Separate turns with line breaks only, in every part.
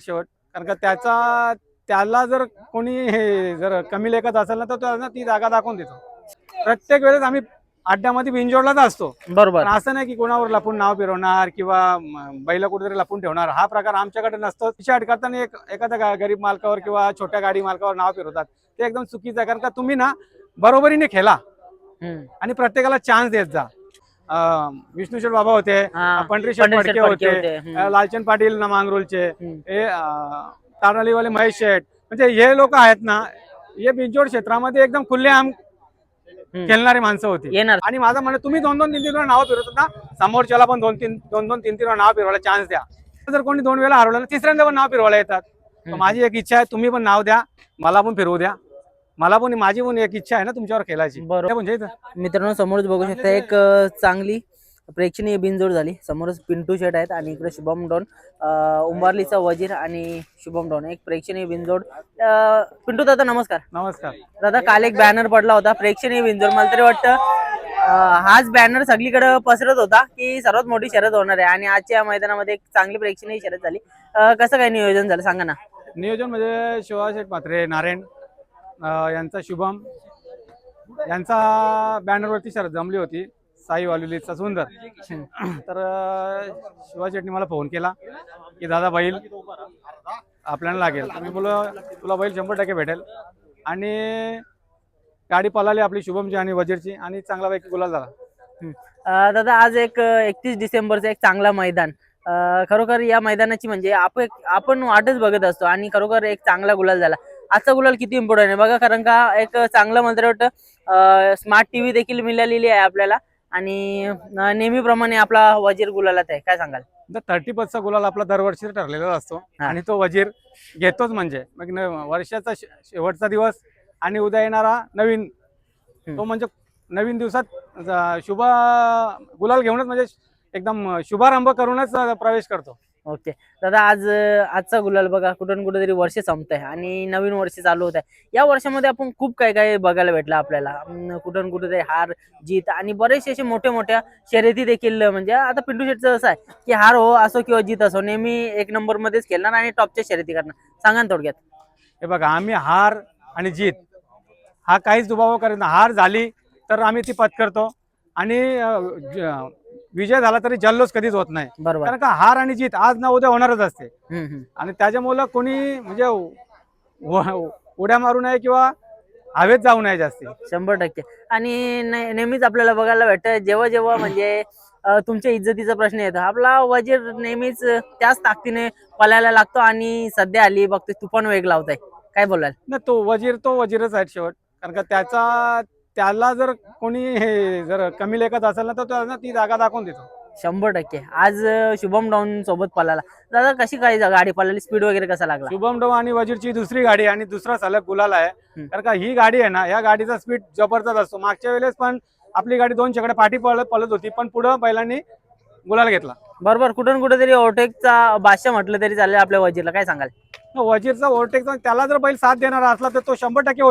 शेवट. कारण का त्याला जर कोणी हे जर कमी लेखत असेल ना तर त्यांना ती जागा दाखवून देतो. प्रत्येक वेळेस आम्ही अड्ड्यामध्ये बिनजोडलाच असतो.
बरोबर.
पण असं नाही की कोणावर लपून नाव फिरवणार किंवा बैल कुठेतरी लपून ठेवणार, हा प्रकार आमच्याकडे नसतो. पिछाड करताना एखाद्या गरीब मालकावर किंवा छोट्या गाडी मालकावर नाव फिरवतात, ते एकदम चुकीचं आहे. कारण का तुम्ही ना बरोबरीने खेळा आणि प्रत्येकाला चान्स देत जा. विष्णुशेठ बाबा होते, पंढरीशेठ
पंढरीशेठ
फडके
फडके
होते,
होते.
लालचंद पाटील ना मांगरोलचे, हे तारणालीवाले महेश शेठ, म्हणजे हे लोक आहेत ना, हे बिंजोड क्षेत्रामध्ये एकदम खुल्लेआम खेळणारी माणसं होती.
येणार.
आणि माझं म्हणणं, तुम्ही 2-2, 3-3 वेळा नाव फिरवतात ना, समोरच्याला पण 2-2, 3-3 वेळा नाव फिरवायला चान्स द्या. जर कोणी 2 वेळा हरवलं ना, तिसऱ्यांदा पण नाव फिरवायला येतात. तर माझी एक इच्छा आहे, तुम्ही पण नाव द्या, मला पण फिरवू द्या. मला पण, माझी पण एक इच्छा आहे ना तुमच्यावर खेळायची.
बरोबर. मित्रांनो, समोरच बघू शकता एक चांगली प्रेक्षणीय बिनजोड झाली. समोरच पिंटू शेट आहेत आणि इकडे शुभम डॉन, उंबारलीचा वजीर आणि शुभम डॉन, एक प्रेक्षणीय बिनजोड. पिंटू दादा नमस्कार.
नमस्कार
दादा, काल एक बॅनर पडला होता प्रेक्षणीय बिनजोड. मला तरी वाटतं हाच बॅनर सगळीकडे पसरत होता की सर्वात मोठी शर्यत होणार आहे आणि आजच्या मैदानामध्ये एक चांगली प्रेक्षणीय शर्यत झाली. कसं काय नियोजन झालं सांगा ना.
नियोजन म्हणजे शिवाशेठ म्हात्रे, नारायण यांचा शुभम यांचा बॅनरवरती शर्यत जमली होती, साई वालुलीचा सुंदर. तर शिवाशेठनी मला फोन केला की दादा बैल आपल्याला लागेल. मी बोललो तुला बैल 100% भेटेल. आणि गाडी पळाली आपली शुभमची आणि वजीरची आणि चांगलापैकी गुलाल झाला.
दादा, आज एक 31 डिसेंबरचं एक चांगला मैदान. खरोखर या मैदानाची म्हणजे आपण वाटच बघत असतो आणि खरोखर एक चांगला गुलाल झाला. आजचा गुलाल किती इम्पॉर्टंट आहे बघा, कारण का एक चांगलं मला वाटतं स्मार्ट टीव्ही देखील मिळालेली आहे आपल्याला आणि नेहमीप्रमाणे आपला वजीर गुलालात आहे. काय सांगाल.
30% गुलाल आपला दरवर्षी ठरलेला असतो आणि तो वजीर घेतोच. म्हणजे मग वर्षाचा शेवटचा दिवस आणि उद्या येणारा नवीन, तो म्हणजे नवीन दिवसात शुभ गुलाल घेऊनच, म्हणजे एकदम शुभारंभ करूनच प्रवेश करतो.
ओके दादा, आजचा गुलाल बघा कुठून कुठेतरी वर्ष संपत आहे आणि नवीन वर्ष चालू होत आहे. या वर्षामध्ये आपण खूप काय काय बघायला भेटलं आपल्याला. कुठून कुठेतरी हार जीत आणि बरेचसे असे मोठ्या मोठ्या शर्यती देखील. म्हणजे आता पिंटू शेटचं असं आहे की हार हो असो किंवा जीत असो, नेहमी 1 नंबर मध्येच खेळणार आणि टॉपच्या शर्यती करणार. सांगा ना थोडक्यात.
हे बघा, आम्ही हार आणि जीत हा काहीच दुभाव करत नाही. हार झाली तर आम्ही ती पत्करतो आणि विजय झाला तरी जल्लोष कधीच होत नाही.
बरोबर.
कारण का हार आणि जीत आज ना उद्या होणारच असते. आणि त्याच्यामुळे कोणी म्हणजे उड्या मारू नये किंवा हवेत जाऊ नये जास्ती.
100%. आणि नेहमीच आपल्याला बघायला भेटतं जेव्हा जेव्हा म्हणजे तुमच्या इज्जतीचा प्रश्न येतो, आपला वजीर नेहमीच त्याच ताकदीने पळायला लागतो आणि सध्या आली बघतोय तू पण वेग लावताय. काय बोलाल.
ना, तो वजीरच आहे शेवट. कारण का त्याला जर कोणी हे जर कमी लेखत असेल ना तर त्यांना ती जागा दाखवून देतो.
100%. आज शुभम डाऊन सोबत पळाला. दादा, कशी काय गाडी पळाली, स्पीड वगैरे कसा लागला.
शुभम डो आणि वजीरची दुसरी गाडी आणि दुसरा सलग गुलाल आहे. कारण का ही गाडी आहे ना, या गाडीचा स्पीड जबरदस्त असतो. मागच्या वेळेस पण आपली गाडी 2 चकडे पाठी पळत होती, पण पुढे बैलांनी गुलाल घेतला.
बरोबर. कुठून कुठेतरी ओव्हरटेकचा भाषा म्हटलं तरी चालेल आपल्या वजीरला. काय सांगाल.
वजीरचा ओव्हरटेकचा, त्याला जर बैल साथ देणारा असला तर तो 100%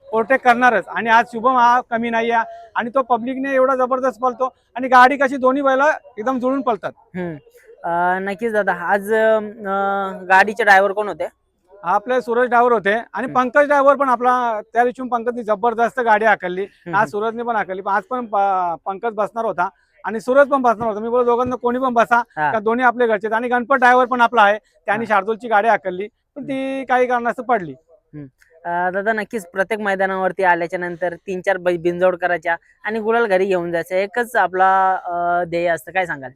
ओव्हरटेक करणारच. आणि आज शुभम हा कमी नाही आहे आणि तो पब्लिकने एवढा जबरदस्त पळतो आणि गाडी कशी दोन्ही बैल एकदम जुळून पळतात.
नक्कीच दादा, आज गाडीचे ड्रायव्हर कोण होते.
आपले सूरज ड्रायव्हर होते आणि पंकज ड्रायव्हर पण आपला, त्या दिवशी पंकजनी जबरदस्त गाडी हाकलली. आज सूरजने पण हाकलली, पण आज पण पंकज बसणार होता आणि सूरज पण बसणार होता. मी बोलतो दोघांना कोणी पण बसा, का दोन्ही आपले घरचे. आणि गणपत ड्रायव्हर पण आपला आहे, त्यांनी शार्दूलची गाडी हाकलली, पण ती काही कारणास्तव पडली.
दादा, नक्कीच प्रत्येक मैदानावरती आल्याच्या नंतर 3-4 बिनजोड करायच्या आणि गुलाल घरी घेऊन जायचं, एकच आपला ध्येय असतं. काय सांगाल.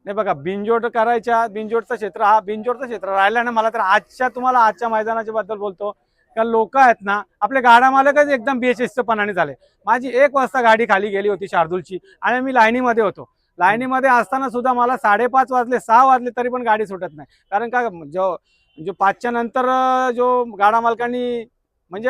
नाही बघा, बिनजोड बिनजोडचं क्षेत्र राहिलं ना. मला तर आजच्या मैदानाच्या बद्दल बोलतो का, लोक आहेत ना आपले गाडा मालकच एकदम बेशिस्तपणाने झाले. माझी 1 वाजता गाडी खाली गेली होती शार्दूलची आणि मी लाईनीमध्ये होतो. लाईनीमध्ये असताना सुद्धा मला 5:30 वाजले, 6 वाजले तरी पण गाडी सुटत नाही. कारण का जो 5च्या नंतर जो गाडा मालकांनी म्हणजे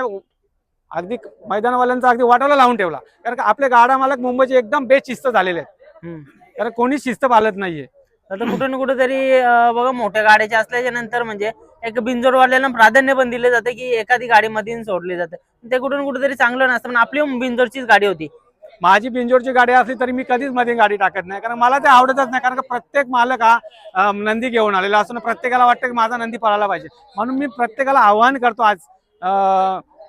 अगदी मैदानवाल्यांचा अगदी वाटायला लावून ठेवला. कारण का आपले गाडा मालक मुंबईचे एकदम बेशिस्त झालेले आहेत. कारण कोणीच शिस्त पाळत नाहीये.
तर कुठून कुठेतरी बघा, मोठ्या गाड्याच्या असल्याच्या नंतर म्हणजे एक बिनजोडवाल्याला प्राधान्य पण दिले जाते की एखादी गाडी मधून सोडली जाते. ते कुठून कुठेतरी चांगलं नसतं. पण आपली बिनजोडचीच गाडी होती.
माझी बिंजोडची गाडी असली तरी मी कधीच मध्ये गाडी टाकत नाही, कारण मला ते आवडतच नाही. कारण का प्रत्येक मालक हा नंदी घेऊन आलेला असतो ना, प्रत्येकाला वाटतं की माझा नंदी पळायला पाहिजे. म्हणून मी प्रत्येकाला आवाहन करतो आज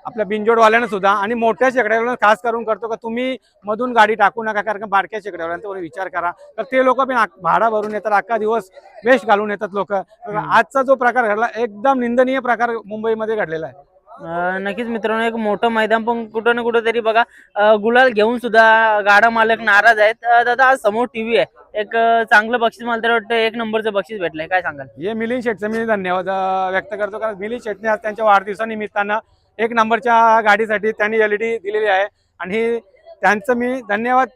आपल्या बिंजोडवाल्यांना सुद्धा आणि मोठ्या शेकड्यावाल्यांना खास करून करतो का तुम्ही मधून गाडी टाकू नका, कारण का बारक्या शेकड्यावाल्यांचा विचार करा. तर ते लोक पण भाडा भरून येतात, अख्खा दिवस वेस्ट घालून येतात लोक. आजचा जो प्रकार घडला एकदम निंदनीय प्रकार मुंबईमध्ये घडलेला आहे.
नक्कीच मित्रांनो, एक मोठं मैदान पण कुठं ना कुठं तरी बघा गुलाल घेऊन सुद्धा गाडा मालक नाराज आहेत. दादा आज समोर टीव्ही आहे, एक चांगलं बक्षीस मला तर वाटतं 1 नंबरचं बक्षीस भेटलंय, काय सांगाल?
हे मिलिंद शेठचं मी धन्यवाद व्यक्त करतो, कारण मिलिंद शेठने आज त्यांच्या वाढदिवसानिमित्तानं 1 नंबरच्या गाडीसाठी त्यांनी LED दिलेली आहे आणि त्यांचं मी धन्यवाद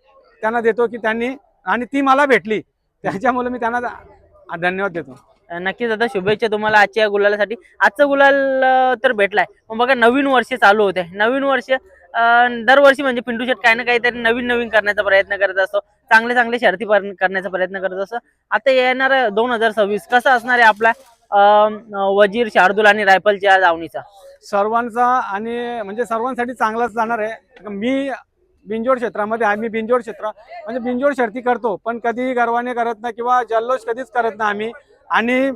त्यांना देतो की त्यांनी, आणि ती मला भेटली त्याच्यामुळे मी त्यांना धन्यवाद देतो.
नक्कीच दादा, शुभेच्छा तुम्हाला आजच्या या गुलालासाठी. आजचा गुलाल तर भेटलाय, पण बघा नवीन वर्ष चालू होते. नवीन वर्ष दरवर्षी म्हणजे पिंटू शेट काही ना काहीतरी नवीन नवीन करण्याचा प्रयत्न करत असतो, चांगले चांगले शर्ती करण्याचा प्रयत्न करत असतो. आता येणार 2026 कसा असणार आहे आपला वजीर, शार्दूल आणि रायफलच्या दावणीचा?
सर्वांचा आणि म्हणजे सर्वांसाठी चांगलाच जाणार आहे. मी बिंजोड क्षेत्रामध्ये आहे, मी बिंजोड क्षेत्र म्हणजे बिंजोड शर्ती करतो, पण कधीही गर्वाने करत नाही किंवा जल्लोष कधीच करत नाही आम्ही. आणि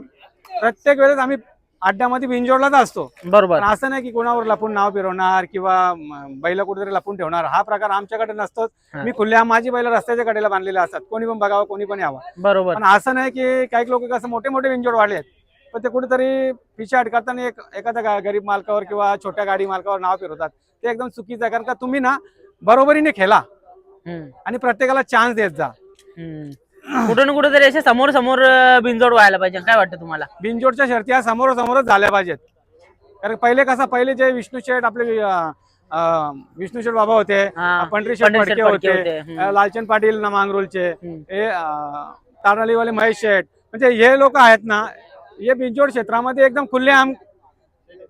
प्रत्येक वेळेस आम्ही अड्ड्यामध्ये बिंजोडलाच असतो.
बरोबर,
पण असं नाही की कोणावर लपून नाव फिरवणार किंवा बैल कुठेतरी लपून ठेवणार, हा प्रकार आमच्याकडे नसतोच. मी खुल्या माझी बैल रस्त्याच्या कडेला बांधलेले असतात, कोणी पण बघावं कोणी पण यावं.
बरोबर.
पण असं नाही की काही लोक कसं मोठे मोठे बिंजोड वाढले आहेत, पण ते कुठेतरी पिछाड करताना एखाद्या गरीब मालकावर किंवा छोट्या गाडी मालकावर नाव फिरवतात. ते एकदम चुकीचं आहे, कारण का तुम्ही ना बरोबरीने खेळा आणि प्रत्येकाला चान्स देत जा.
कुठं ना कुठं तरी असे समोर समोर बिनजोड व्हायला पाहिजे, काय वाटतं तुम्हाला?
बिनजोडच्या शर्ती ह्या समोरच झाल्या पाहिजेत. कारण पहिले जे विष्णू शेठ आपले विष्णू शेठ बाबा होते, पंढरी शेठ फडके होते, लालचंद पाटील नामांगरोलचे, हे तारणालीवाले महेश शेठ, म्हणजे हे लोक आहेत ना, हे बिनजोड क्षेत्रामध्ये एकदम खुलेआम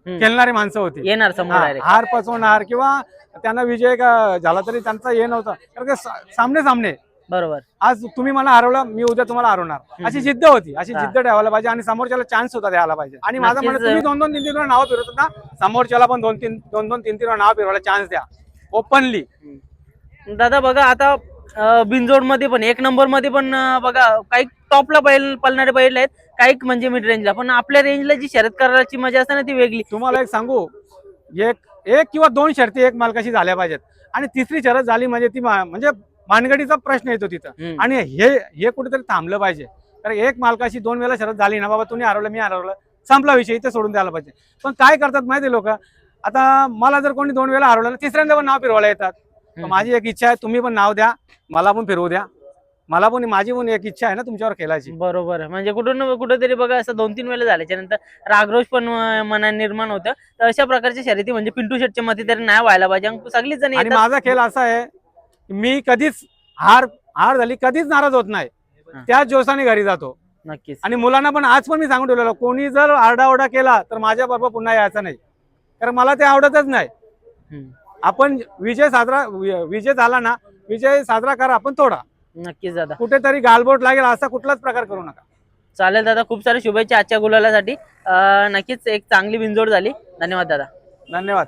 खेळणारी माणसं होती.
येणार समोर
हार पचवणार किंवा त्यांना विजय झाला तरी त्यांचा हे नव्हता, कारण सामने
बरोबर.
आज तुम्ही मला हरवलं, मी उद्या तुम्हाला हरवणार, अशी जिद्द होती. अशी जिद्द ठेवायला पाहिजे आणि समोरच्याला चान्स सुद्धा द्यायला पाहिजे. आणि माझं म्हणणं, तुम्ही 2-2, 3-3 वेळा नाव फिरवतात ना, समोरच्याला पण 2-2, 3-3 वेळा नाव फिरवायला चान्स द्या ओपनली.
दादा बघा आता बिनजोड मध्ये पण 1 नंबर मध्ये पण बघा काही टॉपला पळणारे बैल आहेत, काही म्हणजे मिड रेंजला. पण आपल्या रेंजला जी शर्यत करायची मजा असते ना, ती वेगळी.
तुम्हाला एक सांगू, एक किंवा 2 शर्ती एक मालकाशी झाल्या पाहिजेत, आणि तिसरी शर्यत झाली म्हणजे ती म्हणजे भानगडीचा प्रश्न येतो तिथं. आणि हे कुठेतरी थांबलं पाहिजे. कारण एक मालकाशी 2 वेळा शर्यत झाली ना, बाबा तुम्ही हरवलं मी हरवलं, संपला विषय, इथे सोडून द्यायला पाहिजे. पण काय करतात माहिती लोक, आता मला जर कोणी 2 वेळा हरवलं, तिसऱ्यांदा पण नाव फिरवायला येतात. माझी एक इच्छा आहे, तुम्ही पण नाव द्या, मला पण फिरवू द्या. मला पण, माझी पण एक इच्छा आहे ना तुमच्यावर खेळायची.
बरोबर. म्हणजे कुठून ना कुठेतरी बघा असं 2-3 वेळा झाल्याच्या नंतर रागरोष पण मनात निर्माण होतं. तर अशा प्रकारच्या शर्यती म्हणजे पिंटू शेटच्या मध्ये तरी नाही व्हायला पाहिजे. सगळीच जण
आणि माझा खेळ असा आहे, मी कधीच हार झाली कधीच नाराज होत नाही, त्याच जोशाने घरी जातो.
नक्कीच.
आणि मुलांना पण आज पण मी सांगून ठेवलेलं, कोणी जर आरडाओरडा केला तर माझ्या बरोबर पुन्हा यायचं नाही, कारण मला ते आवडतच नाही. आपण विजय झाला ना, विजय साजरा करा, आपण थोडा.
नक्कीच दादा,
कुठेतरी गालबोट लागेल असा कुठलाच प्रकार करू नका.
चालेल दादा, खूप साऱ्या शुभेच्छा आजच्या गुलालासाठी. नक्कीच एक चांगली बिनजोड झाली. धन्यवाद दादा.
धन्यवाद.